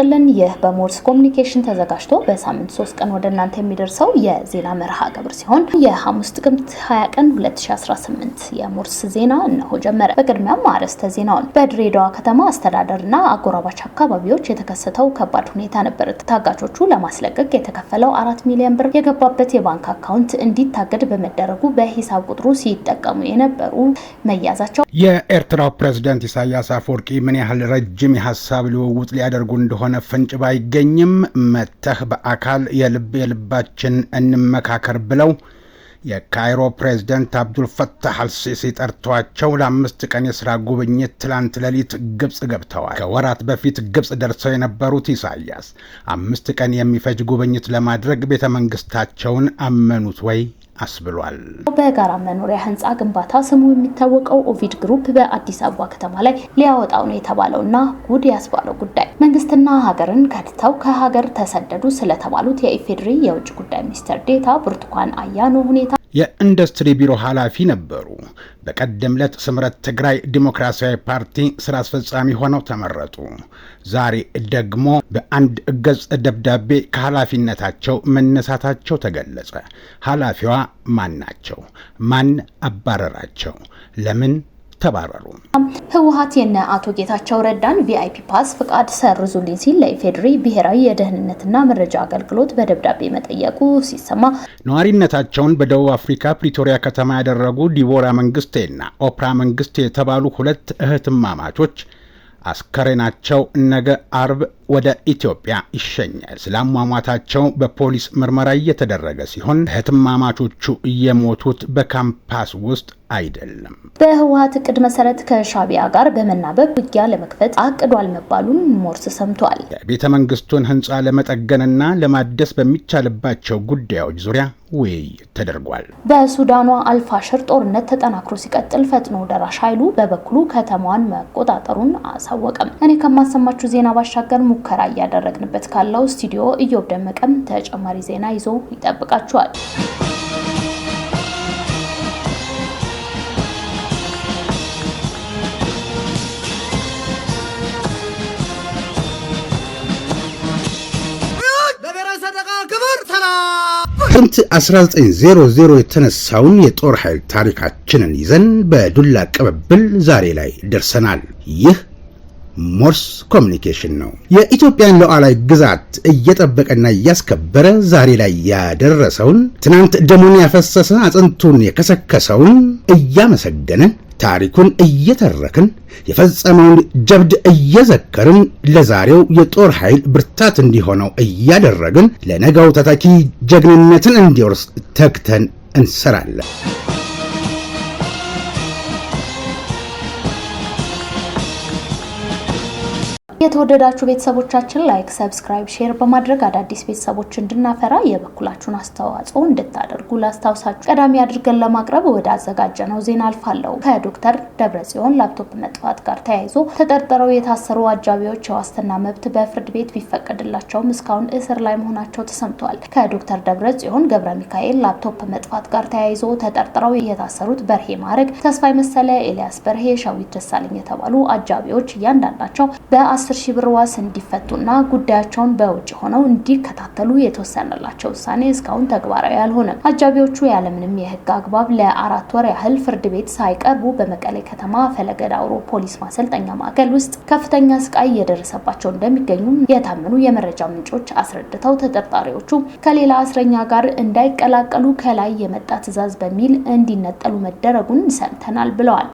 ይስጥልን። ይህ በሞርስ ኮሙኒኬሽን ተዘጋጅቶ በሳምንት 3 ቀን ወደ እናንተ የሚደርሰው የዜና መርሃ ግብር ሲሆን የሐሙስ ጥቅምት 20 ቀን 2018 የሞርስ ዜና እነሆ ጀመረ። በቅድሚያም አርዕስተ ዜናውን በድሬዳዋ ከተማ አስተዳደርና አጎራባች አካባቢዎች የተከሰተው ከባድ ሁኔታ ነበር። ታጋቾቹ ለማስለቀቅ የተከፈለው 4 ሚሊዮን ብር የገባበት የባንክ አካውንት እንዲታገድ በመደረጉ በሂሳብ ቁጥሩ ሲጠቀሙ የነበሩ መያዛቸው፣ የኤርትራው ፕሬዝዳንት ኢሳያስ አፈወርቂ ምን ያህል ረጅም የሐሳብ ልውውጥ ሊያደርጉ እንደሆነ ፍንጭ ባይገኝም መተህ በአካል የልባችን እንመካከር ብለው የካይሮ ፕሬዝዳንት አብዱል ፈታህ አልሲሲ ጠርቷቸው ለ5 ቀን የሥራ ጉብኝት ትላንት ሌሊት ግብጽ ገብተዋል። ከወራት በፊት ግብጽ ደርሰው የነበሩት ኢሳያስ 5 ቀን የሚፈጅ ጉብኝት ለማድረግ ቤተ መንግስታቸውን አመኑት ወይ አስብሏል። በጋራ መኖሪያ ህንጻ ግንባታ ስሙ የሚታወቀው ኦቪድ ግሩፕ በአዲስ አበባ ከተማ ላይ ሊያወጣው ነው የተባለውና ጉድ ያስባለው ጉዳይ መንግስትና ሀገርን ከድተው ከሀገር ተሰደዱ ስለተባሉት የኢፌዴሪ የውጭ ጉዳይ ሚኒስትር ዴኤታ ብርቱካን አያኖ ሁኔታ የኢንዱስትሪ ቢሮ ኃላፊ ነበሩ። በቀደም ዕለት ስምረት ትግራይ ዲሞክራሲያዊ ፓርቲ ስራ አስፈጻሚ ሆነው ተመረጡ። ዛሬ ደግሞ በአንድ ገጽ ደብዳቤ ከኃላፊነታቸው መነሳታቸው ተገለጸ። ኃላፊዋ ማን ናቸው? ማን አባረራቸው? ለምን ተባረሩ? ህወሓት የነ አቶ ጌታቸው ረዳን ቪአይፒ ፓስ ፍቃድ ሰርዙልኝ ሲል ለኢፌዴሪ ብሔራዊ የደህንነትና መረጃ አገልግሎት በደብዳቤ መጠየቁ ሲሰማ፣ ነዋሪነታቸውን በደቡብ አፍሪካ ፕሪቶሪያ ከተማ ያደረጉ ዲቦራ መንግስቴና ኦፕራ መንግስቴ የተባሉ 2 እህትማማቾች አስከሬናቸው ነገ አርብ ወደ ኢትዮጵያ ይሸኛል። ስላሟሟታቸው በፖሊስ ምርመራ እየተደረገ ሲሆን እህትማማቾቹ የሞቱት በካምፓስ ውስጥ አይደለም። በህወሓት እቅድ መሰረት ከሻቢያ ጋር በመናበብ ውጊያ ለመክፈት አቅዷል መባሉን ሞርስ ሰምቷል። የቤተ መንግስቱን ህንፃ ለመጠገንና ለማደስ በሚቻልባቸው ጉዳዮች ዙሪያ ውይይት ተደርጓል። በሱዳኗ አልፋሽር ጦርነት ተጠናክሮ ሲቀጥል ፈጥኖ ደራሽ ኃይሉ በበኩሉ ከተማዋን መቆጣጠሩን አሳወቀም። እኔ ከማሰማችሁ ዜና ባሻገር ሙከራ እያደረግንበት ካለው ስቱዲዮ ኢዮብ ደመቀም ተጨማሪ ዜና ይዞ ይጠብቃችኋል። ጥቅምት 1900 የተነሳውን የጦር ኃይል ታሪካችንን ይዘን በዱላ ቅብብል ዛሬ ላይ ደርሰናል። ይህ ሞርስ ኮሙኒኬሽን ነው። የኢትዮጵያን ሉዓላዊ ግዛት እየጠበቀና እያስከበረ ዛሬ ላይ ያደረሰውን ትናንት ደሙን ያፈሰሰ አጥንቱን የከሰከሰውን እያመሰገንን ታሪኩን እየተረክን የፈጸመውን ጀብድ እየዘከርን ለዛሬው የጦር ኃይል ብርታት እንዲሆነው እያደረግን ለነገው ተተኪ ጀግንነትን እንዲወርስ ተግተን እንሰራለን። የተወደዳችሁ ቤተሰቦቻችን ላይክ፣ ሰብስክራይብ፣ ሼር በማድረግ አዳዲስ ቤተሰቦች እንድናፈራ የበኩላችሁን አስተዋጽኦ እንድታደርጉ ላስታውሳችሁ። ቀዳሚ አድርገን ለማቅረብ ወደ አዘጋጀነው ዜና አልፋለሁ። ከዶክተር ደብረጽዮን ላፕቶፕ መጥፋት ጋር ተያይዞ ተጠርጥረው የታሰሩ አጃቢዎች የዋስትና መብት በፍርድ ቤት ቢፈቀድላቸውም እስካሁን እስር ላይ መሆናቸው ተሰምቷል። ከዶክተር ደብረጽዮን ገብረ ሚካኤል ላፕቶፕ መጥፋት ጋር ተያይዞ ተጠርጥረው የታሰሩት በርሄ ማረግ፣ ተስፋይ መሰለ፣ ኤልያስ በርሄ፣ ሸዊት ደሳለኝ የተባሉ አጃቢዎች እያንዳንዳቸው በ10 ሺህ ብር ዋስ እንዲፈቱና ጉዳያቸውን በውጭ ሆነው እንዲከታተሉ የተወሰነላቸው ውሳኔ እስካሁን ተግባራዊ አልሆነም። አጃቢዎቹ ያለምንም የህግ አግባብ ለ4 ወር ያህል ፍርድ ቤት ሳይቀርቡ በመቀሌ ከተማ ፈለገ ዳውሮ ፖሊስ ማሰልጠኛ ማዕከል ውስጥ ከፍተኛ ስቃይ እየደረሰባቸው እንደሚገኙ የታመኑ የመረጃ ምንጮች አስረድተው ተጠርጣሪዎቹ ከሌላ እስረኛ ጋር እንዳይቀላቀሉ ከላይ የመጣ ትዕዛዝ በሚል እንዲነጠሉ መደረጉን ሰምተናል ብለዋል።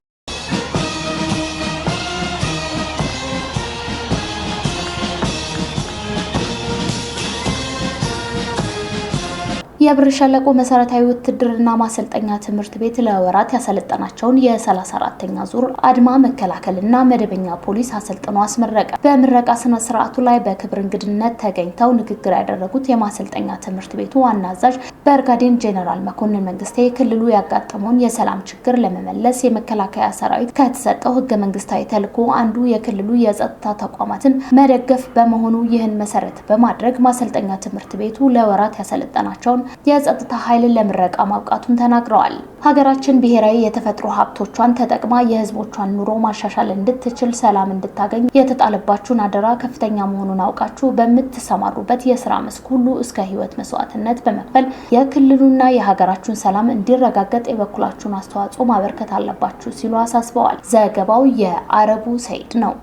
የብር ሸለቆ መሰረታዊ ውትድርና ማሰልጠኛ ትምህርት ቤት ለወራት ያሰለጠናቸውን የ34ኛ ዙር አድማ መከላከልና መደበኛ ፖሊስ አሰልጥኖ አስመረቀ። በምረቃ ስነ ስርዓቱ ላይ በክብር እንግድነት ተገኝተው ንግግር ያደረጉት የማሰልጠኛ ትምህርት ቤቱ ዋና አዛዥ በርጋዴር ጄኔራል መኮንን መንግስቴ ክልሉ ያጋጠመውን የሰላም ችግር ለመመለስ የመከላከያ ሰራዊት ከተሰጠው ህገ መንግስታዊ ተልዕኮ አንዱ የክልሉ የጸጥታ ተቋማትን መደገፍ በመሆኑ ይህን መሰረት በማድረግ ማሰልጠኛ ትምህርት ቤቱ ለወራት ያሰለጠናቸውን የጸጥታ ኃይል ለምረቃ ማብቃቱን ተናግረዋል። ሀገራችን ብሔራዊ የተፈጥሮ ሀብቶቿን ተጠቅማ የህዝቦቿን ኑሮ ማሻሻል እንድትችል ሰላም እንድታገኝ የተጣለባችሁን አደራ ከፍተኛ መሆኑን አውቃችሁ በምትሰማሩበት የስራ መስክ ሁሉ እስከ ህይወት መስዋዕትነት በመክፈል የክልሉና የሀገራችሁን ሰላም እንዲረጋገጥ የበኩላችሁን አስተዋጽኦ ማበርከት አለባችሁ ሲሉ አሳስበዋል። ዘገባው የአረቡ ሰይድ ነው።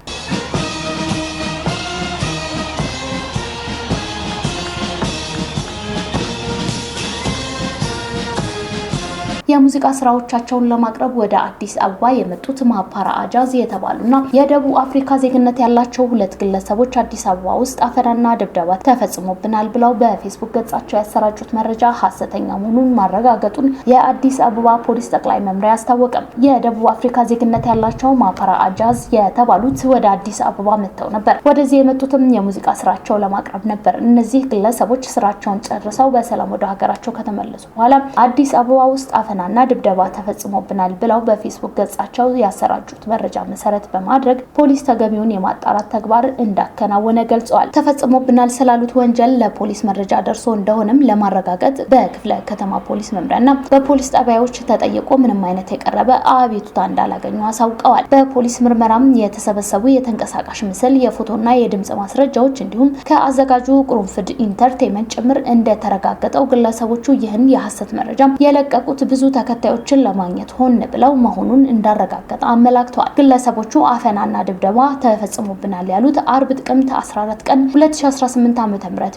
የሙዚቃ ስራዎቻቸውን ለማቅረብ ወደ አዲስ አበባ የመጡት ማፓራ አጃዝ የተባሉና የደቡብ አፍሪካ ዜግነት ያላቸው ሁለት ግለሰቦች አዲስ አበባ ውስጥ አፈናና ድብደባ ተፈጽሞብናል ብለው በፌስቡክ ገጻቸው ያሰራጩት መረጃ ሐሰተኛ መሆኑን ማረጋገጡን የአዲስ አበባ ፖሊስ ጠቅላይ መምሪያ አስታወቀ። የደቡብ አፍሪካ ዜግነት ያላቸው ማፓራ አጃዝ የተባሉት ወደ አዲስ አበባ መጥተው ነበር። ወደዚህ የመጡትም የሙዚቃ ስራቸው ለማቅረብ ነበር። እነዚህ ግለሰቦች ስራቸውን ጨርሰው በሰላም ወደ ሀገራቸው ከተመለሱ በኋላ አዲስ አበባ ውስጥ አፈናና ድብደባ ተፈጽሞብናል ብለው በፌስቡክ ገጻቸው ያሰራጩት መረጃ መሰረት በማድረግ ፖሊስ ተገቢውን የማጣራት ተግባር እንዳከናወነ ገልጸዋል። ተፈጽሞብናል ስላሉት ወንጀል ለፖሊስ መረጃ ደርሶ እንደሆነም ለማረጋገጥ በክፍለ ከተማ ፖሊስ መምሪያና በፖሊስ ጣቢያዎች ተጠይቆ ምንም አይነት የቀረበ አቤቱታ እንዳላገኙ አሳውቀዋል። በፖሊስ ምርመራም የተሰበሰቡ የተንቀሳቃሽ ምስል፣ የፎቶና የድምጽ ማስረጃዎች እንዲሁም ከአዘጋጁ ቁርንፍድ ኢንተርቴይመንት ጭምር እንደተረጋገጠው ግለሰቦቹ ይህን የሐሰት መረጃ የለቀቁት ብዙ ተከታዮችን ለማግኘት ሆን ብለው መሆኑን እንዳረጋገጠ አመላክተዋል። ግለሰቦቹ አፈናና ድብደባ ተፈጽሞብናል ያሉት አርብ ጥቅምት 14 ቀን 2018 ዓ.ም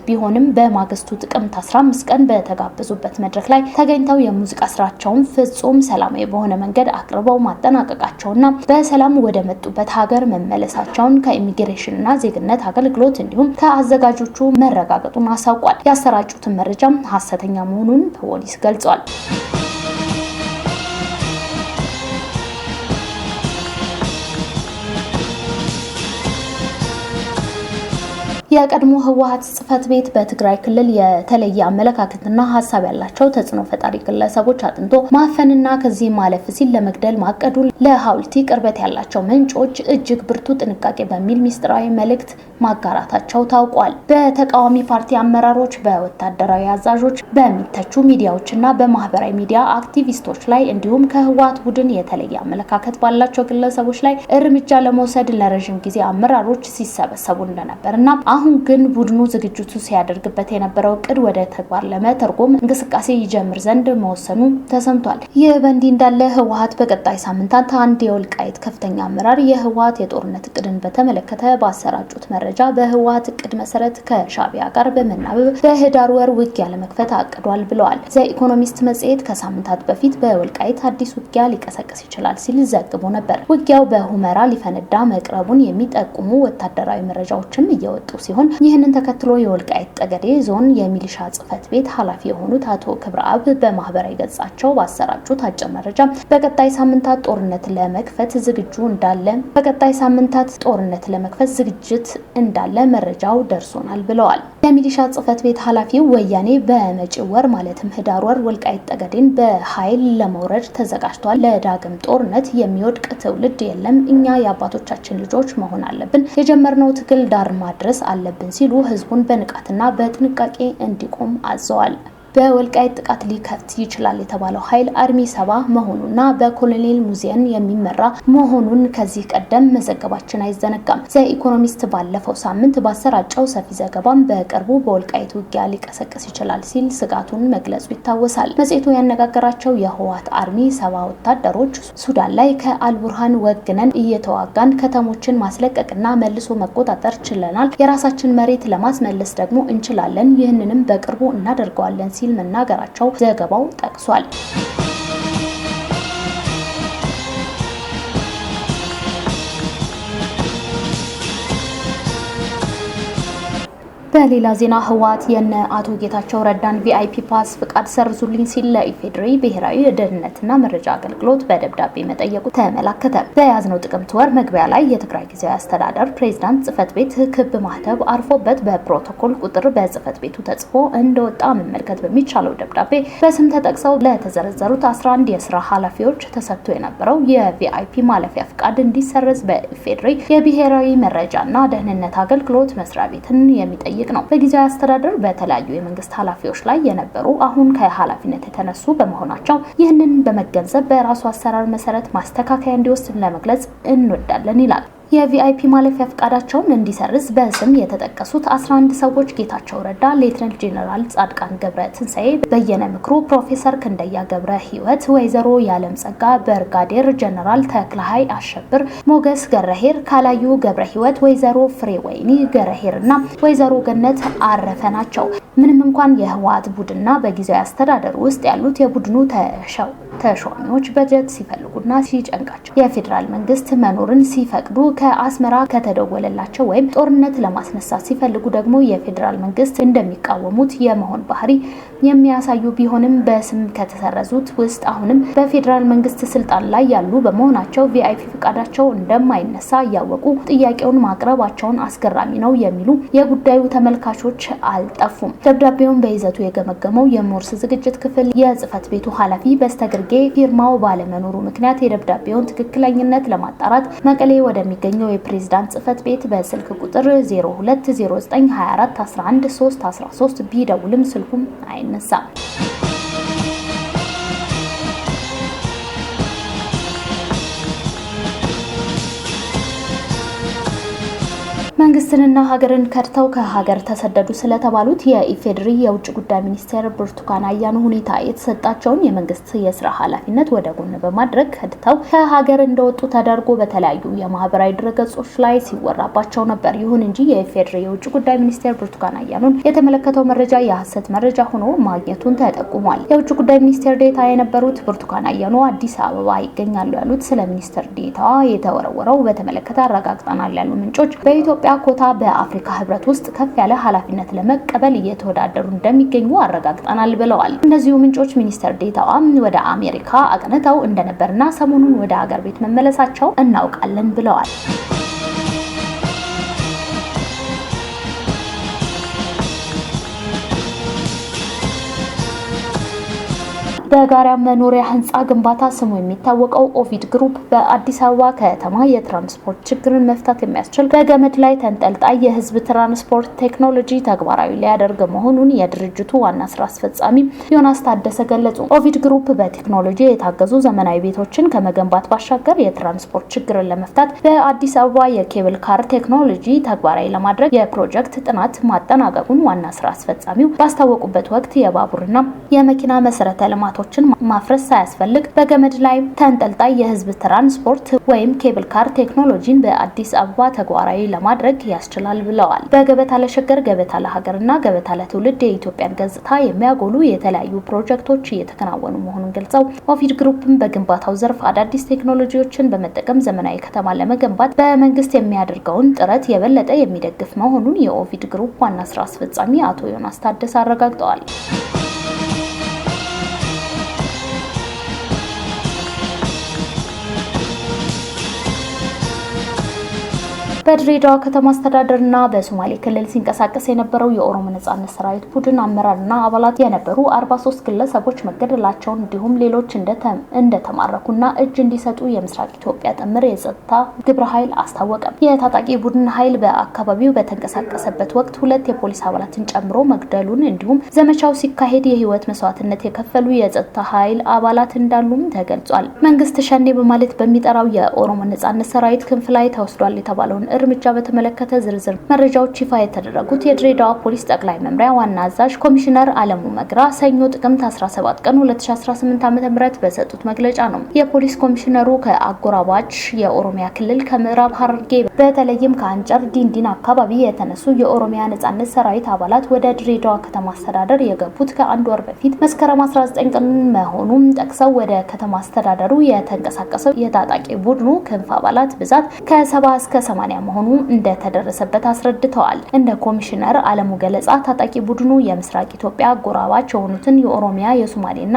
ቢሆንም በማግስቱ ጥቅምት 15 ቀን በተጋበዙበት መድረክ ላይ ተገኝተው የሙዚቃ ስራቸውን ፍጹም ሰላማዊ በሆነ መንገድ አቅርበው ማጠናቀቃቸውና በሰላም ወደ መጡበት ሀገር መመለሳቸውን ከኢሚግሬሽንና ዜግነት አገልግሎት እንዲሁም ከአዘጋጆቹ መረጋገጡን አሳውቋል። ያሰራጩትን መረጃም ሐሰተኛ መሆኑን ፖሊስ ገልጿል። የቀድሞ ህወሓት ጽፈት ቤት በትግራይ ክልል የተለየ አመለካከትና ሐሳብ ያላቸው ተጽዕኖ ፈጣሪ ግለሰቦች አጥንቶ ማፈንና ከዚህ ማለፍ ሲል ለመግደል ማቀዱ ለሐውልቲ ቅርበት ያላቸው ምንጮች እጅግ ብርቱ ጥንቃቄ በሚል ሚስጥራዊ መልእክት ማጋራታቸው ታውቋል። በተቃዋሚ ፓርቲ አመራሮች፣ በወታደራዊ አዛዦች፣ በሚተቹ ሚዲያዎችና በማህበራዊ ሚዲያ አክቲቪስቶች ላይ እንዲሁም ከህወሓት ቡድን የተለየ አመለካከት ባላቸው ግለሰቦች ላይ እርምጃ ለመውሰድ ለረጅም ጊዜ አመራሮች ሲሰበሰቡ እንደነበርና አሁን ግን ቡድኑ ዝግጅቱ ሲያደርግበት የነበረው እቅድ ወደ ተግባር ለመተርጎም እንቅስቃሴ ይጀምር ዘንድ መወሰኑ ተሰምቷል። ይህ በእንዲህ እንዳለ ህወሓት በቀጣይ ሳምንታት አንድ የወልቃይት ከፍተኛ አመራር የህወሓት የጦርነት እቅድን በተመለከተ ባሰራጩት መረጃ በህወሓት እቅድ መሰረት ከሻዕቢያ ጋር በመናበብ በህዳር ወር ውጊያ ለመክፈት አቅዷል ብለዋል። ዘኢኮኖሚስት መጽሔት ከሳምንታት በፊት በወልቃይት አዲስ ውጊያ ሊቀሰቀስ ይችላል ሲል ዘግቦ ነበር። ውጊያው በሁመራ ሊፈነዳ መቅረቡን የሚጠቁሙ ወታደራዊ መረጃዎችም እየወጡ ሲሆን ይህንን ተከትሎ የወልቃይት ጠገዴ ዞን የሚሊሻ ጽፈት ቤት ኃላፊ የሆኑት አቶ ክብረአብ በማህበራዊ ገጻቸው ባሰራጩት አጭር መረጃ በቀጣይ ሳምንታት ጦርነት ለመክፈት ዝግጅት እንዳለ መረጃው ደርሶናል ብለዋል። የሚሊሻ ጽፈት ቤት ኃላፊው ወያኔ በመጪው ወር ማለትም ህዳር ወር ወልቃይት ጠገዴን በኃይል ለመውረድ ተዘጋጅቷል። ለዳግም ጦርነት የሚወድቅ ትውልድ የለም። እኛ የአባቶቻችን ልጆች መሆን አለብን። የጀመርነው ትግል ዳር ማድረስ አለብን ሲሉ ህዝቡን በንቃትና በጥንቃቄ እንዲቆም አዘዋል። በወልቃይት ጥቃት ሊከፍት ይችላል የተባለው ኃይል አርሚ 7 መሆኑና በኮሎኔል ሙዚየን የሚመራ መሆኑን ከዚህ ቀደም መዘገባችን አይዘነጋም። ዘኢኮኖሚስት ባለፈው ሳምንት ባሰራጨው ሰፊ ዘገባም በቅርቡ በወልቃይት ውጊያ ሊቀሰቀስ ይችላል ሲል ስጋቱን መግለጹ ይታወሳል። መጽሔቱ ያነጋገራቸው የህወሓት አርሚ 7 ወታደሮች ሱዳን ላይ ከአልቡርሃን ወግነን እየተዋጋን ከተሞችን ማስለቀቅና መልሶ መቆጣጠር ችለናል። የራሳችን መሬት ለማስመለስ ደግሞ እንችላለን። ይህንንም በቅርቡ እናደርገዋለን ሲል መናገራቸው ዘገባው ጠቅሷል። በሌላ ዜና ህወሓት የነ አቶ ጌታቸው ረዳን ቪአይፒ ፓስ ፍቃድ ሰርዙልኝ ሲል ለኢፌዴሪ ብሔራዊ ደህንነትና መረጃ አገልግሎት በደብዳቤ መጠየቁ ተመላከተ። በያዝነው ጥቅምት ወር መግቢያ ላይ የትግራይ ጊዜያዊ አስተዳደር ፕሬዝዳንት ጽፈት ቤት ክብ ማህተብ አርፎበት በፕሮቶኮል ቁጥር በጽፈት ቤቱ ተጽፎ እንደወጣ መመልከት በሚቻለው ደብዳቤ በስም ተጠቅሰው ለተዘረዘሩት 11 የስራ ኃላፊዎች ተሰጥቶ የነበረው የቪአይፒ ማለፊያ ፍቃድ እንዲሰረዝ በኢፌዴሪ የብሔራዊ መረጃና ደህንነት አገልግሎት መስሪያ ቤትን የሚጠይቅ የሚጠይቅ ነው። በጊዜያዊ አስተዳደር በተለያዩ የመንግስት ኃላፊዎች ላይ የነበሩ አሁን ከኃላፊነት የተነሱ በመሆናቸው ይህንን በመገንዘብ በራሱ አሰራር መሰረት ማስተካከያ እንዲወስድ ለመግለጽ እንወዳለን ይላል። የቪአይፒ ማለፊያ ፍቃዳቸውን እንዲሰርዝ በስም የተጠቀሱት 11 ሰዎች ጌታቸው ረዳ፣ ሌተናንት ጄኔራል ጻድቃን ገብረ ትንሳኤ፣ በየነ ምክሩ፣ ፕሮፌሰር ክንደያ ገብረ ህይወት፣ ወይዘሮ ያለም ጸጋ፣ ብርጋዴር ጀነራል ተክለሃይ አሸብር፣ ሞገስ ገረሄር፣ ካላዩ ገብረ ህይወት፣ ወይዘሮ ፍሬወይኒ ገረሄርና ወይዘሮ ገነት አረፈ ናቸው። ምንም እንኳን የህወሓት ቡድንና በጊዜያዊ አስተዳደር ውስጥ ያሉት የቡድኑ ተሿሚዎች በጀት ሲፈልጉና ሲጨንቃቸው የፌዴራል መንግስት መኖርን ሲፈቅዱ ከአስመራ ከተደወለላቸው ወይም ጦርነት ለማስነሳት ሲፈልጉ ደግሞ የፌዴራል መንግስት እንደሚቃወሙት የመሆን ባህሪ የሚያሳዩ ቢሆንም በስም ከተሰረዙት ውስጥ አሁንም በፌዴራል መንግስት ስልጣን ላይ ያሉ በመሆናቸው ቪአይፒ ፍቃዳቸው እንደማይነሳ ያወቁ ጥያቄውን ማቅረባቸውን አስገራሚ ነው የሚሉ የጉዳዩ ተመልካቾች አልጠፉም። ደብዳቤውን በይዘቱ የገመገመው የሞርስ ዝግጅት ክፍል የጽህፈት ቤቱ ኃላፊ በስተግርጌ ፊርማው ባለመኖሩ ምክንያት የደብዳቤውን ትክክለኝነት ለማጣራት መቀሌ ወደሚገኘው የፕሬዝዳንት ጽህፈት ቤት በስልክ ቁጥር 0209241113 ቢደውልም ስልኩም አይነሳም። መንግስትንና ሀገርን ከድተው ከሀገር ተሰደዱ ስለተባሉት የኢፌድሪ የውጭ ጉዳይ ሚኒስቴር ብርቱካን አያኖ ሁኔታ የተሰጣቸውን የመንግስት የስራ ኃላፊነት ወደ ጎን በማድረግ ከድተው ከሀገር እንደወጡ ተደርጎ በተለያዩ የማህበራዊ ድረገጾች ላይ ሲወራባቸው ነበር። ይሁን እንጂ የኢፌድሪ የውጭ ጉዳይ ሚኒስቴር ብርቱካን አያኖን የተመለከተው መረጃ የሐሰት መረጃ ሆኖ ማግኘቱን ተጠቁሟል። የውጭ ጉዳይ ሚኒስቴር ዴታ የነበሩት ብርቱካን አያኖ አዲስ አበባ ይገኛሉ ያሉት ስለ ሚኒስቴር ዴታዋ የተወረወረው በተመለከተ አረጋግጠናል ያሉ ምንጮች በኢትዮጵያ ኮታ በአፍሪካ ህብረት ውስጥ ከፍ ያለ ኃላፊነት ለመቀበል እየተወዳደሩ እንደሚገኙ አረጋግጠናል ብለዋል። እነዚሁ ምንጮች ሚኒስቴር ዴታዋ ወደ አሜሪካ አቅንተው እንደነበርና ሰሞኑን ወደ ሀገር ቤት መመለሳቸው እናውቃለን ብለዋል። በጋራ መኖሪያ ህንጻ ግንባታ ስሙ የሚታወቀው ኦቪድ ግሩፕ በአዲስ አበባ ከተማ የትራንስፖርት ችግርን መፍታት የሚያስችል በገመድ ላይ ተንጠልጣይ የህዝብ ትራንስፖርት ቴክኖሎጂ ተግባራዊ ሊያደርግ መሆኑን የድርጅቱ ዋና ስራ አስፈጻሚ ዮናስ ታደሰ ገለጹ። ኦቪድ ግሩፕ በቴክኖሎጂ የታገዙ ዘመናዊ ቤቶችን ከመገንባት ባሻገር የትራንስፖርት ችግርን ለመፍታት በአዲስ አበባ የኬብል ካር ቴክኖሎጂ ተግባራዊ ለማድረግ የፕሮጀክት ጥናት ማጠናቀቁን ዋና ስራ አስፈጻሚው ባስታወቁበት ወቅት የባቡርና የመኪና መሰረተ ልማቶችን ማፍረስ ሳያስፈልግ በገመድ ላይ ተንጠልጣይ የህዝብ ትራንስፖርት ወይም ኬብል ካር ቴክኖሎጂን በአዲስ አበባ ተግባራዊ ለማድረግ ያስችላል ብለዋል። በገበታ ለሸገር፣ ገበታ ለሀገርና ገበታ ለትውልድ የኢትዮጵያን ገጽታ የሚያጎሉ የተለያዩ ፕሮጀክቶች እየተከናወኑ መሆኑን ገልጸው ኦቪድ ግሩፕም በግንባታው ዘርፍ አዳዲስ ቴክኖሎጂዎችን በመጠቀም ዘመናዊ ከተማ ለመገንባት በመንግስት የሚያደርገውን ጥረት የበለጠ የሚደግፍ መሆኑን የኦቪድ ግሩፕ ዋና ስራ አስፈጻሚ አቶ ዮናስ ታደሰ አረጋግጠዋል። በድሬዳዋ ከተማ አስተዳደርና በሶማሌ ክልል ሲንቀሳቀስ የነበረው የኦሮሞ ነጻነት ሰራዊት ቡድን አመራርና አባላት የነበሩ 43 ግለሰቦች መገደላቸውን እንዲሁም ሌሎች እንደተማረኩና እጅ እንዲሰጡ የምስራቅ ኢትዮጵያ ጥምር የጸጥታ ግብረ ኃይል አስታወቀ። የታጣቂ ቡድን ኃይል በአካባቢው በተንቀሳቀሰበት ወቅት 2 የፖሊስ አባላትን ጨምሮ መግደሉን እንዲሁም ዘመቻው ሲካሄድ የህይወት መስዋዕትነት የከፈሉ የጸጥታ ኃይል አባላት እንዳሉም ተገልጿል። መንግስት ሸኔ በማለት በሚጠራው የኦሮሞ ነጻነት ሰራዊት ክንፍ ላይ ተወስዷል የተባለውን እርምጃ በተመለከተ ዝርዝር መረጃዎች ይፋ የተደረጉት የድሬዳዋ ፖሊስ ጠቅላይ መምሪያ ዋና አዛዥ ኮሚሽነር አለሙ መግራ ሰኞ ጥቅምት 17 ቀን 2018 ዓ.ም በሰጡት መግለጫ ነው። የፖሊስ ኮሚሽነሩ ከአጎራባች የኦሮሚያ ክልል ከምዕራብ ሐረርጌ በተለይም ከአንጨር ዲንዲን አካባቢ የተነሱ የኦሮሚያ ነጻነት ሰራዊት አባላት ወደ ድሬዳዋ ከተማ አስተዳደር የገቡት ከአንድ ወር በፊት መስከረም 19 ቀን መሆኑን ጠቅሰው ወደ ከተማ አስተዳደሩ የተንቀሳቀሰው የታጣቂ ቡድኑ ክንፍ አባላት ብዛት ከ70 እስከ 80 መሆኑ እንደተደረሰበት አስረድተዋል። እንደ ኮሚሽነር አለሙ ገለጻ ታጣቂ ቡድኑ የምስራቅ ኢትዮጵያ አጎራባች የሆኑትን የኦሮሚያ የሶማሌና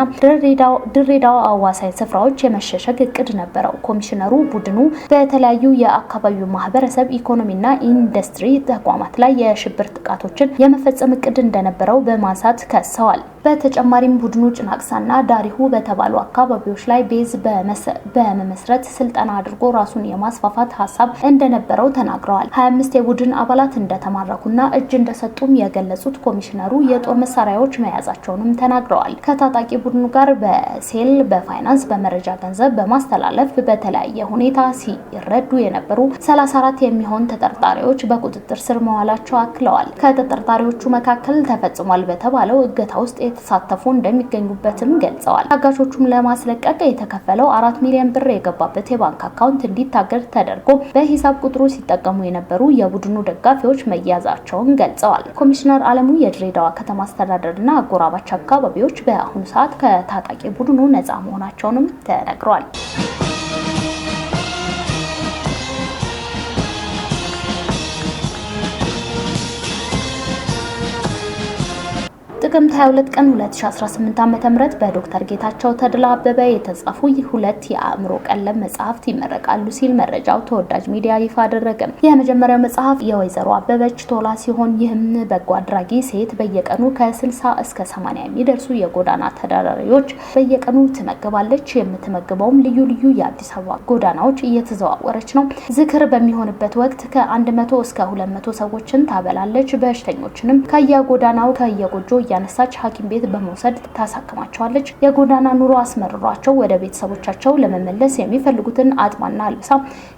ድሬዳዋ አዋሳኝ ስፍራዎች የመሸሸግ እቅድ ነበረው። ኮሚሽነሩ ቡድኑ በተለያዩ የአካባቢው ማህበረሰብ ኢኮኖሚና ኢንዱስትሪ ተቋማት ላይ የሽብር ጥቃቶችን የመፈጸም እቅድ እንደነበረው በማንሳት ከሰዋል። በተጨማሪም ቡድኑ ጭናቅሳና ዳሪሁ በተባሉ አካባቢዎች ላይ ቤዝ በመመስረት ስልጠና አድርጎ ራሱን የማስፋፋት ሀሳብ እንደነበረው ተናግረዋል። 25 የቡድን አባላት እንደተማረኩና እጅ እንደሰጡም የገለጹት ኮሚሽነሩ የጦር መሳሪያዎች መያዛቸውንም ተናግረዋል። ከታጣቂ ቡድኑ ጋር በሴል በፋይናንስ በመረጃ ገንዘብ በማስተላለፍ በተለያየ ሁኔታ ሲረዱ የነበሩ 34 የሚሆን ተጠርጣሪዎች በቁጥጥር ስር መዋላቸው አክለዋል። ከተጠርጣሪዎቹ መካከል ተፈጽሟል በተባለው እገታ ውስጥ የተሳተፉ እንደሚገኙበትም ገልጸዋል። ታጋቾቹም ለማስለቀቅ የተከፈለው 4 ሚሊዮን ብር የገባበት የባንክ አካውንት እንዲታገድ ተደርጎ በሂሳብ ቁጥሩ ሲጠቀሙ የነበሩ የቡድኑ ደጋፊዎች መያዛቸውን ገልጸዋል። ኮሚሽነር አለሙ የድሬዳዋ ከተማ አስተዳደርና አጎራባች አካባቢዎች በአሁኑ ሰዓት ከታጣቂ ቡድኑ ነፃ መሆናቸውንም ተነግሯል። ጥቅምት 22 ቀን 2018 ዓ.ም በዶክተር ጌታቸው ተድላ አበበ የተጻፉ ሁለት የአእምሮ ቀለብ መጽሐፍት ይመረቃሉ ሲል መረጃው ተወዳጅ ሚዲያ ይፋ አደረገ። የመጀመሪያው መጽሐፍ የወይዘሮ አበበች ቶላ ሲሆን ይህም በጎ አድራጊ ሴት በየቀኑ ከ60 እስከ 80 የሚደርሱ የጎዳና ተዳዳሪዎች በየቀኑ ትመግባለች። የምትመግበውም ልዩ ልዩ የአዲስ አበባ ጎዳናዎች እየተዘዋወረች ነው። ዝክር በሚሆንበት ወቅት ከ100 እስከ 200 ሰዎችን ታበላለች። በሽተኞችንም ከየጎዳናው ከየጎጆ ያነሳች ሐኪም ቤት በመውሰድ ታሳክማቸዋለች። የጎዳና ኑሮ አስመርሯቸው ወደ ቤተሰቦቻቸው ለመመለስ የሚፈልጉትን አጥማና አልብሳ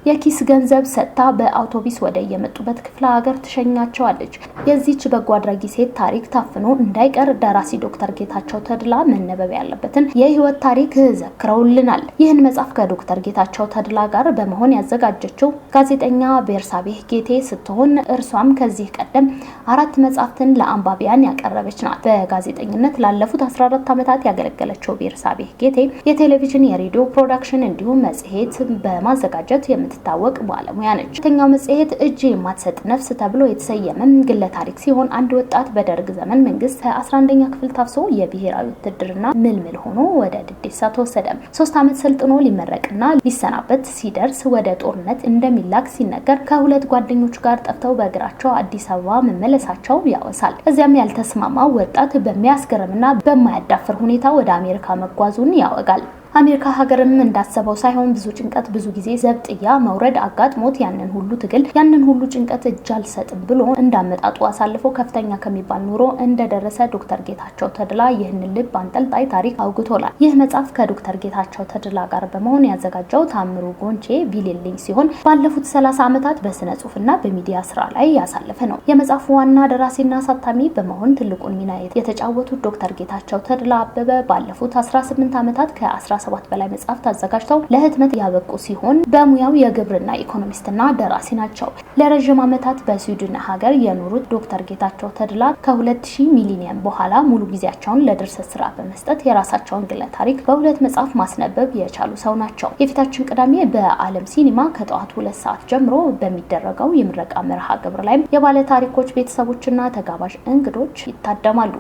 የኪስ ገንዘብ ሰጥታ በአውቶቡስ ወደ የመጡበት ክፍለ ሀገር ትሸኛቸዋለች። የዚህች በጎ አድራጊ ሴት ታሪክ ታፍኖ እንዳይቀር ደራሲ ዶክተር ጌታቸው ተድላ መነበብ ያለበትን የህይወት ታሪክ ዘክረውልናል። ይህን መጽሐፍ ከዶክተር ጌታቸው ተድላ ጋር በመሆን ያዘጋጀችው ጋዜጠኛ ቤርሳቤህ ጌቴ ስትሆን እርሷም ከዚህ ቀደም 4 መጽሐፍትን ለአንባቢያን ያቀረበች ናት። በጋዜጠኝነት ላለፉት 14 ዓመታት ያገለገለችው ቤርሳቤህ ጌቴ የቴሌቪዥን የሬዲዮ ፕሮዳክሽን እንዲሁም መጽሔት በማዘጋጀት የምትታወቅ ባለሙያ ነች። ሁለተኛው መጽሔት እጅ የማትሰጥ ነፍስ ተብሎ የተሰየመ ግለ ታሪክ ሲሆን አንድ ወጣት በደርግ ዘመን መንግስት ከ11ኛ ክፍል ታፍሶ የብሔራዊ ውትድርና ምልምል ሆኖ ወደ ድዴሳ ተወሰደ። 3 ዓመት ሰልጥኖ ሊመረቅና ሊሰናበት ሲደርስ ወደ ጦርነት እንደሚላክ ሲነገር ከሁለት ጓደኞቹ ጋር ጠፍተው በእግራቸው አዲስ አበባ መመለሳቸው ያወሳል። እዚያም ያልተስማማው ወጣት በሚያስገርምና በማያዳፍር ሁኔታ ወደ አሜሪካ መጓዙን ያወጋል። አሜሪካ ሀገርም እንዳሰበው ሳይሆን ብዙ ጭንቀት፣ ብዙ ጊዜ ዘብጥያ መውረድ አጋጥሞት ያንን ሁሉ ትግል ያንን ሁሉ ጭንቀት እጅ አልሰጥም ብሎ እንዳመጣጡ አሳልፎ ከፍተኛ ከሚባል ኑሮ እንደደረሰ ዶክተር ጌታቸው ተድላ ይህንን ልብ አንጠልጣይ ታሪክ አውግቶላል። ይህ መጽሐፍ ከዶክተር ጌታቸው ተድላ ጋር በመሆን ያዘጋጀው ታምሩ ጎንቼ ቢልልኝ ሲሆን ባለፉት 30 ዓመታት በስነ ጽሁፍና በሚዲያ ስራ ላይ ያሳለፈ ነው። የመጽሐፉ ዋና ደራሲና አሳታሚ በመሆን ትልቁን ሚና የተጫወቱት ዶክተር ጌታቸው ተድላ አበበ ባለፉት 18 ዓመታት ከ17 በላይ መጽሐፍት አዘጋጅተው ለህትመት ያበቁ ሲሆን በሙያው የግብርና ኢኮኖሚስትና ደራሲ ናቸው። ለረጅም ዓመታት በስዊድን ሀገር የኖሩት ዶክተር ጌታቸው ተድላ ከ2000 ሚሊኒየም በኋላ ሙሉ ጊዜያቸውን ለድርሰት ስራ በመስጠት የራሳቸውን ግለ ታሪክ በሁለት መጽሐፍ ማስነበብ የቻሉ ሰው ናቸው። የፊታችን ቅዳሜ በዓለም ሲኒማ ከጠዋቱ 2 ሰዓት ጀምሮ በሚደረገው የምረቃ መርሃ ግብር ላይ የባለ ታሪኮች ቤተሰቦችና ተጋባዥ እንግዶች ይታደማሉ።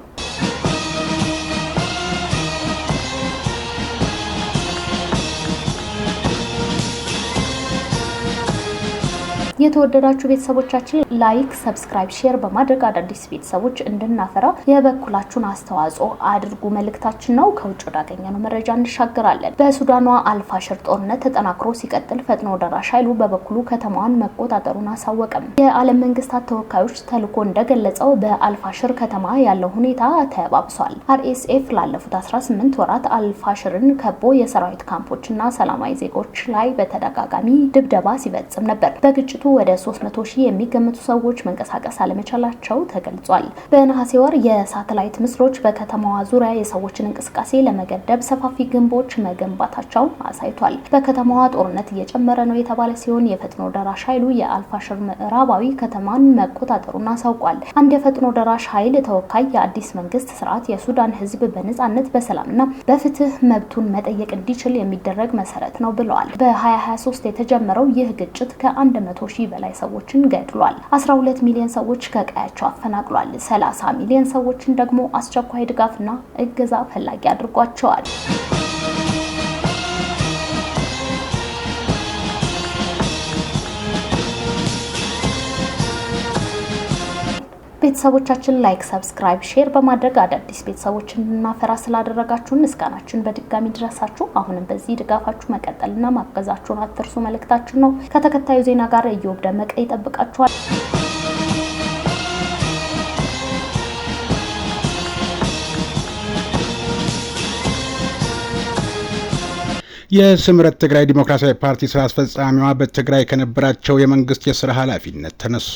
የተወደዳችሁ ቤተሰቦቻችን ላይክ፣ ሰብስክራይብ፣ ሼር በማድረግ አዳዲስ ቤተሰቦች እንድናፈራ የበኩላችሁን አስተዋጽኦ አድርጉ መልእክታችን ነው። ከውጭ ወዳገኘነው መረጃ እንሻገራለን። በሱዳኗ አልፋሽር ጦርነት ተጠናክሮ ሲቀጥል ፈጥኖ ደራሽ ኃይሉ በበኩሉ ከተማዋን መቆጣጠሩን አሳወቀም። የዓለም መንግስታት ተወካዮች ተልዕኮ እንደገለጸው በአልፋሽር ከተማ ያለው ሁኔታ ተባብሷል። አርኤስኤፍ ላለፉት 18 ወራት አልፋሽርን ከቦ የሰራዊት ካምፖችና ሰላማዊ ዜጎች ላይ በተደጋጋሚ ድብደባ ሲፈጽም ነበር። በግጭቱ ወደ 300,000 የሚገመቱ ሰዎች መንቀሳቀስ አለመቻላቸው ተገልጿል። በነሐሴ ወር የሳተላይት ምስሎች በከተማዋ ዙሪያ የሰዎችን እንቅስቃሴ ለመገደብ ሰፋፊ ግንቦች መገንባታቸውን አሳይቷል። በከተማዋ ጦርነት እየጨመረ ነው የተባለ ሲሆን የፈጥኖ ደራሽ ኃይሉ የአልፋሽር ምዕራባዊ ከተማን መቆጣጠሩን አሳውቋል። አንድ የፈጥኖ ደራሽ ኃይል ተወካይ የአዲስ መንግስት ስርዓት የሱዳን ህዝብ በነጻነት በሰላምና በፍትህ መብቱን መጠየቅ እንዲችል የሚደረግ መሰረት ነው ብለዋል። በ2023 የተጀመረው ይህ ግጭት ከ100,000 በላይ ሰዎችን ገድሏል። 12 ሚሊዮን ሰዎች ከቀያቸው አፈናቅሏል። 30 ሚሊዮን ሰዎችን ደግሞ አስቸኳይ ድጋፍና እገዛ ፈላጊ አድርጓቸዋል። ቤተሰቦቻችን ላይክ፣ ሰብስክራይብ፣ ሼር በማድረግ አዳዲስ ቤተሰቦችን እንድናፈራ ስላደረጋችሁን ምስጋናችን በድጋሚ ድረሳችሁ። አሁንም በዚህ ድጋፋችሁ መቀጠልና ማገዛችሁን አትርሱ መልእክታችን ነው። ከተከታዩ ዜና ጋር እዮብ ደመቀ ይጠብቃችኋል። የስምረት ትግራይ ዲሞክራሲያዊ ፓርቲ ስራ አስፈጻሚዋ በትግራይ ከነበራቸው የመንግስት የስራ ኃላፊነት ተነሱ።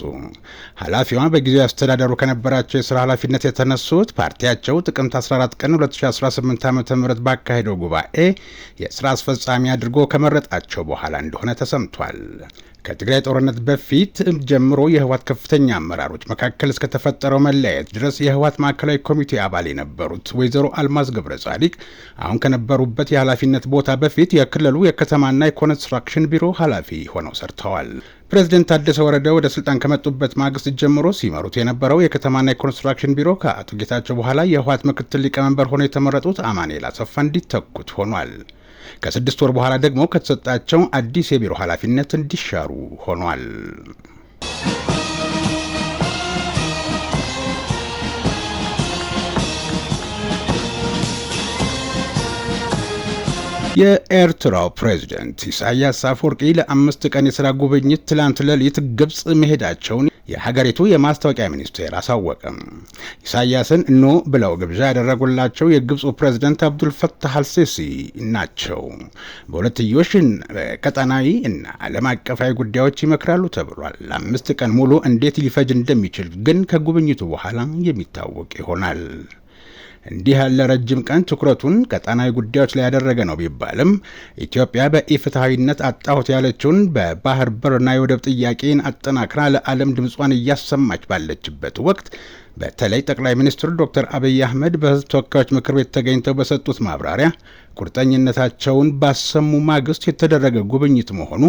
ኃላፊዋ በጊዜያዊ አስተዳደሩ ከነበራቸው የስራ ኃላፊነት የተነሱት ፓርቲያቸው ጥቅምት 14 ቀን 2018 ዓ.ም ባካሄደው ጉባኤ የስራ አስፈጻሚ አድርጎ ከመረጣቸው በኋላ እንደሆነ ተሰምቷል። ከትግራይ ጦርነት በፊት ጀምሮ የህወሓት ከፍተኛ አመራሮች መካከል እስከተፈጠረው መለያየት ድረስ የህወሓት ማዕከላዊ ኮሚቴ አባል የነበሩት ወይዘሮ አልማዝ ገብረ ጻዲቅ አሁን ከነበሩበት የኃላፊነት ቦታ በፊት የክልሉ የከተማና የኮንስትራክሽን ቢሮ ኃላፊ ሆነው ሰርተዋል። ፕሬዝዳንት ታደሰ ወረደ ወደ ስልጣን ከመጡበት ማግስት ጀምሮ ሲመሩት የነበረው የከተማና የኮንስትራክሽን ቢሮ ከአቶ ጌታቸው በኋላ የህወሓት ምክትል ሊቀመንበር ሆነው የተመረጡት አማኑኤል አሰፋ እንዲተኩት ሆኗል። ከ6 ወር በኋላ ደግሞ ከተሰጣቸው አዲስ የቢሮ ኃላፊነት እንዲሻሩ ሆኗል። የኤርትራው ፕሬዝዳንት ኢሳያስ አፈወርቂ ለ5 ቀን የሥራ ጉብኝት ትላንት ሌሊት ግብጽ መሄዳቸውን የሀገሪቱ የማስታወቂያ ሚኒስቴር አሳወቀም። ኢሳያስን ኖ ብለው ግብዣ ያደረጉላቸው የግብፁ ፕሬዝዳንት አብዱል ፈታህ አልሲሲ ናቸው። በሁለትዮሽ ቀጠናዊ እና ዓለም አቀፋዊ ጉዳዮች ይመክራሉ ተብሏል። ለ5 ቀን ሙሉ እንዴት ሊፈጅ እንደሚችል ግን ከጉብኝቱ በኋላ የሚታወቅ ይሆናል። እንዲህ ያለ ረጅም ቀን ትኩረቱን ቀጣናዊ ጉዳዮች ላይ ያደረገ ነው ቢባልም ኢትዮጵያ በኢፍትሐዊነት አጣሁት ያለችውን በባህር በርና የወደብ ጥያቄን አጠናክራ ለዓለም ድምጿን እያሰማች ባለችበት ወቅት በተለይ ጠቅላይ ሚኒስትር ዶክተር አብይ አህመድ በሕዝብ ተወካዮች ምክር ቤት ተገኝተው በሰጡት ማብራሪያ ቁርጠኝነታቸውን ባሰሙ ማግስት የተደረገ ጉብኝት መሆኑ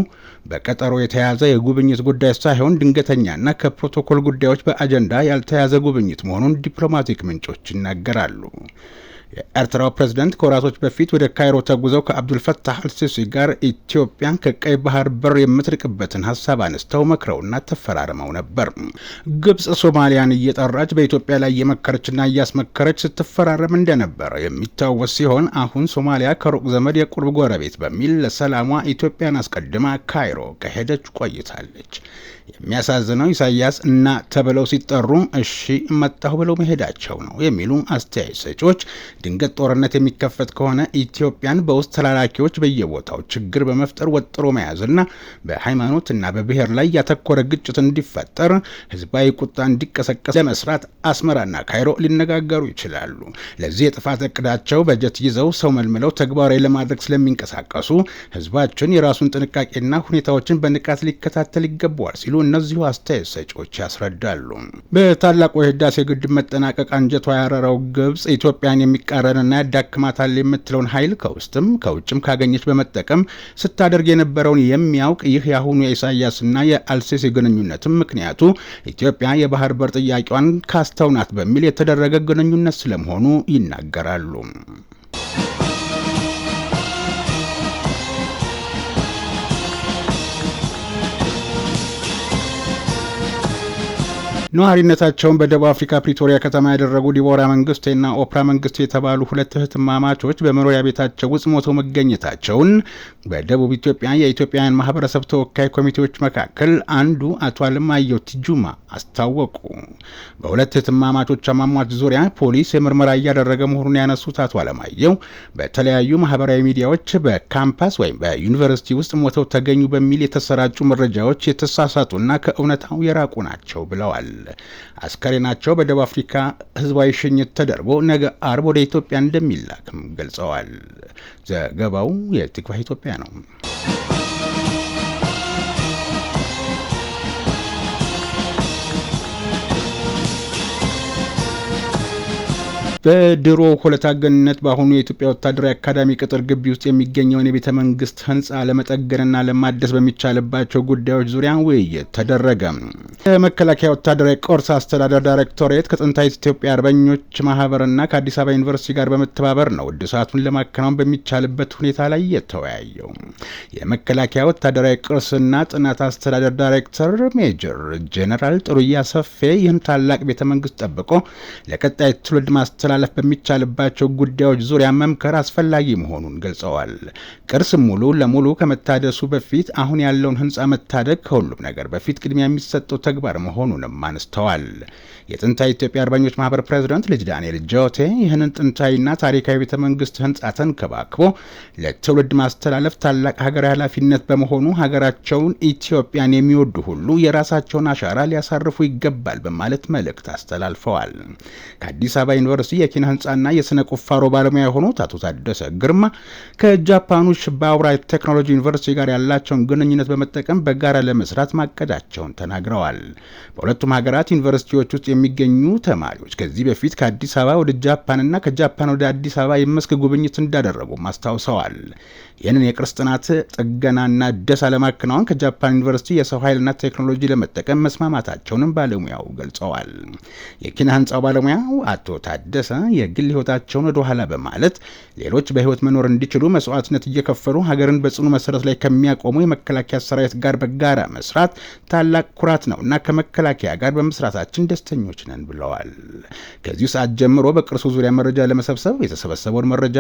በቀጠሮ የተያዘ የጉብኝት ጉዳይ ሳይሆን ድንገተኛና ከፕሮቶኮል ጉዳዮች በአጀንዳ ያልተያዘ ጉብኝት መሆኑን ዲፕሎማቲክ ምንጮች ይናገራሉ። የኤርትራው ፕሬዝዳንት ከወራቶች በፊት ወደ ካይሮ ተጉዘው ከአብዱል ፈታህ አልሲሲ ጋር ኢትዮጵያን ከቀይ ባህር በር የምትርቅበትን ሀሳብ አነስተው መክረውና ተፈራርመው ነበር። ግብጽ ሶማሊያን እየጠራች በኢትዮጵያ ላይ የመከረችና እያስመከረች ስትፈራረም እንደነበረ የሚታወስ ሲሆን አሁን ሶማሊያ ከሩቅ ዘመድ የቁርብ ጎረቤት በሚል ለሰላሟ ኢትዮጵያን አስቀድማ ካይሮ ከሄደች ቆይታለች። የሚያሳዝነው ኢሳያስ እና ተብለው ሲጠሩ እሺ መጣሁ ብለው መሄዳቸው ነው የሚሉ አስተያየት ሰጪዎች ድንገት ጦርነት የሚከፈት ከሆነ ኢትዮጵያን በውስጥ ተላላኪዎች በየቦታው ችግር በመፍጠር ወጥሮ መያዝና በሃይማኖትና በብሔር ላይ ያተኮረ ግጭት እንዲፈጠር ህዝባዊ ቁጣ እንዲቀሰቀስ ለመስራት አስመራና ካይሮ ሊነጋገሩ ይችላሉ። ለዚህ የጥፋት እቅዳቸው በጀት ይዘው ሰው መልምለው ተግባራዊ ለማድረግ ስለሚንቀሳቀሱ ህዝባችን የራሱን ጥንቃቄና ሁኔታዎችን በንቃት ሊከታተል ይገባዋል ሲሉ እነዚሁ አስተያየት ሰጪዎች ያስረዳሉ። በታላቁ የህዳሴ ግድብ መጠናቀቅ አንጀቷ ያረረው ግብጽ ኢትዮጵያን የሚቃረንና ያዳክማታል የምትለውን ኃይል ከውስጥም ከውጭም ካገኘች በመጠቀም ስታደርግ የነበረውን የሚያውቅ ይህ የአሁኑ የኢሳያስና የአልሲሲ ግንኙነትም ምክንያቱ ኢትዮጵያ የባህር በር ጥያቄዋን ካስተውናት በሚል የተደረገ ግንኙነት ስለመሆኑ ይናገራሉ። ነዋሪነታቸውን በደቡብ አፍሪካ ፕሪቶሪያ ከተማ ያደረጉ ዲቦራ መንግስቴና ኦፕራ መንግስቴ የተባሉ ሁለት እህትማማቾች በመኖሪያ ቤታቸው ውስጥ ሞተው መገኘታቸውን በደቡብ ኢትዮጵያ የኢትዮጵያውያን ማህበረሰብ ተወካይ ኮሚቴዎች መካከል አንዱ አቶ አለማየሁ ቲጁማ አስታወቁ። በሁለት እህትማማቾች አሟሟት ዙሪያ ፖሊስ የምርመራ እያደረገ መሆኑን ያነሱት አቶ አለማየሁ በተለያዩ ማህበራዊ ሚዲያዎች በካምፓስ ወይም በዩኒቨርሲቲ ውስጥ ሞተው ተገኙ በሚል የተሰራጩ መረጃዎች የተሳሳቱና ከእውነታው የራቁ ናቸው ብለዋል። አስከሬናቸው በደቡብ አፍሪካ ህዝባዊ ሽኝት ተደርጎ ነገ አርብ ወደ ኢትዮጵያ እንደሚላክም ገልጸዋል። ዘገባው የቲክቫህ ኢትዮጵያ ነው። በድሮ ሆለታ ገነት በአሁኑ የኢትዮጵያ ወታደራዊ አካዳሚ ቅጥር ግቢ ውስጥ የሚገኘውን የቤተ መንግስት ህንጻ ለመጠገንና ለማደስ በሚቻልባቸው ጉዳዮች ዙሪያ ውይይት ተደረገ። የመከላከያ ወታደራዊ ቅርስ አስተዳደር ዳይሬክቶሬት ከጥንታዊት ኢትዮጵያ አርበኞች ማህበርና ከአዲስ አበባ ዩኒቨርሲቲ ጋር በመተባበር ነው እድሳቱን ለማከናወን በሚቻልበት ሁኔታ ላይ የተወያየው። የመከላከያ ወታደራዊ ቅርስና ጥናት አስተዳደር ዳይሬክተር ሜጀር ጄኔራል ጥሩያ ሰፌ ይህን ታላቅ ቤተ መንግስት ጠብቆ ለቀጣይ ትውልድ ማስተላለፍ በሚቻልባቸው ጉዳዮች ዙሪያ መምከር አስፈላጊ መሆኑን ገልጸዋል። ቅርስ ሙሉ ለሙሉ ከመታደሱ በፊት አሁን ያለውን ህንጻ መታደግ ከሁሉም ነገር በፊት ቅድሚያ የሚሰጠው ተግባር መሆኑንም አንስተዋል። የጥንታዊ ኢትዮጵያ አርበኞች ማህበር ፕሬዝዳንት ልጅ ዳንኤል ጆቴ ይህንን ጥንታዊና ታሪካዊ ቤተ መንግስት ህንጻ ተንከባክቦ ለትውልድ ማስተላለፍ ታላቅ ሀገራዊ ኃላፊነት በመሆኑ ሀገራቸውን ኢትዮጵያን የሚወዱ ሁሉ የራሳቸውን አሻራ ሊያሳርፉ ይገባል በማለት መልእክት አስተላልፈዋል። ከአዲስ አበባ ዩኒቨርሲቲ የኪነ ህንጻና የስነ ቁፋሮ ባለሙያ የሆኑት አቶ ታደሰ ግርማ ከጃፓኑ ሽባውራ ቴክኖሎጂ ዩኒቨርሲቲ ጋር ያላቸውን ግንኙነት በመጠቀም በጋራ ለመስራት ማቀዳቸውን ተናግረዋል። በሁለቱም ሀገራት ዩኒቨርሲቲዎች ውስጥ የሚገኙ ተማሪዎች ከዚህ በፊት ከአዲስ አበባ ወደ ጃፓንና ከጃፓን ወደ አዲስ አበባ የመስክ ጉብኝት እንዳደረጉ ማስታውሰዋል። ይህንን የቅርስ ጥናት ጥገናና እደሳ ለማከናወን ከጃፓን ዩኒቨርሲቲ የሰው ኃይልና ቴክኖሎጂ ለመጠቀም መስማማታቸውንም ባለሙያው ገልጸዋል። የኪነ ህንጻው ባለሙያው አቶ ታደሰ የግል ህይወታቸውን ወደ ኋላ በማለት ሌሎች በህይወት መኖር እንዲችሉ መስዋዕትነት እየከፈሉ ሀገርን በጽኑ መሰረት ላይ ከሚያቆሙ የመከላከያ ሰራዊት ጋር በጋራ መስራት ታላቅ ኩራት ነውና ከመከላከያ ጋር በመስራታችን ደስተኞች ነን ብለዋል። ከዚሁ ሰዓት ጀምሮ በቅርሱ ዙሪያ መረጃ ለመሰብሰብ የተሰበሰበውን መረጃ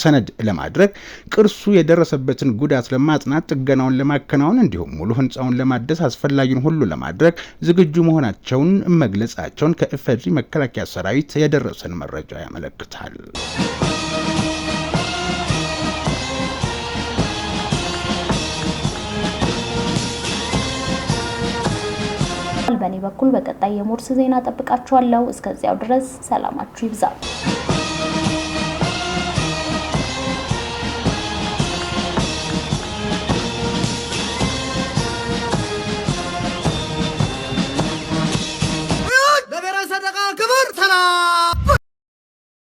ሰነድ ለማድረግ ቅርሱ የደረሰበትን ጉዳት ለማጥናት ጥገናውን ለማከናወን እንዲሁም ሙሉ ህንጻውን ለማደስ አስፈላጊውን ሁሉ ለማድረግ ዝግጁ መሆናቸውን መግለጻቸውን ከኢፌዴሪ መከላከያ ሰራዊት የደረሰን መረጃ ያመለክታል። በኔ በኩል በቀጣይ የሞርስ ዜና ጠብቃችኋለሁ። እስከዚያው ድረስ ሰላማችሁ ይብዛ።